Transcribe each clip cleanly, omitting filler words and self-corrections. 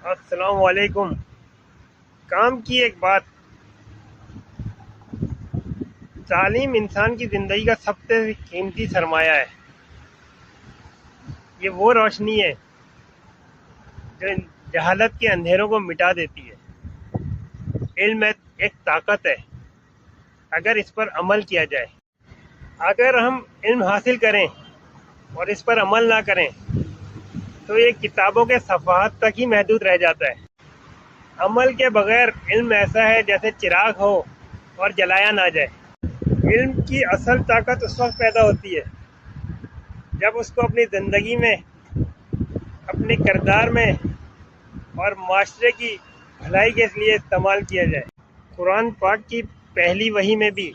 السلام علیکم۔ کام کی ایک بات، تعلیم انسان کی زندگی کا سب سے قیمتی سرمایہ ہے۔ یہ وہ روشنی ہے جو جہالت کے اندھیروں کو مٹا دیتی ہے۔ علم ایک طاقت ہے اگر اس پر عمل کیا جائے۔ اگر ہم علم حاصل کریں اور اس پر عمل نہ کریں تو یہ کتابوں کے صفحات تک ہی محدود رہ جاتا ہے۔ عمل کے بغیر علم ایسا ہے جیسے چراغ ہو اور جلایا نہ جائے۔ علم کی اصل طاقت اس وقت پیدا ہوتی ہے جب اس کو اپنی زندگی میں، اپنے کردار میں اور معاشرے کی بھلائی کے لیے استعمال کیا جائے۔ قرآن پاک کی پہلی وحی میں بھی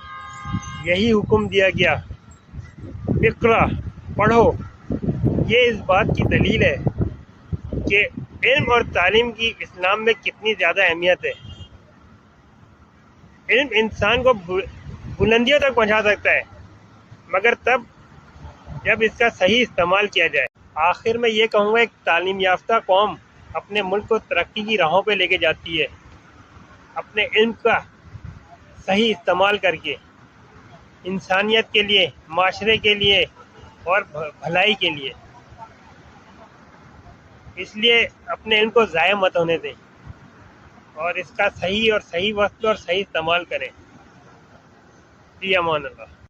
یہی حکم دیا گیا، اقرا، پڑھو۔ یہ اس بات کی دلیل ہے کہ علم اور تعلیم کی اسلام میں کتنی زیادہ اہمیت ہے۔ علم انسان کو بلندیوں تک پہنچا سکتا ہے، مگر تب جب اس کا صحیح استعمال کیا جائے۔ آخر میں یہ کہوں گا، ایک تعلیم یافتہ قوم اپنے ملک کو ترقی کی راہوں پہ لے کے جاتی ہے، اپنے علم کا صحیح استعمال کر کے، انسانیت کے لیے، معاشرے کے لیے اور بھلائی کے لیے۔ اس لیے اپنے علم کو ضائع مت ہونے دیں اور اس کا صحیح وقت اور صحیح استعمال کریں۔ فی امان اللہ۔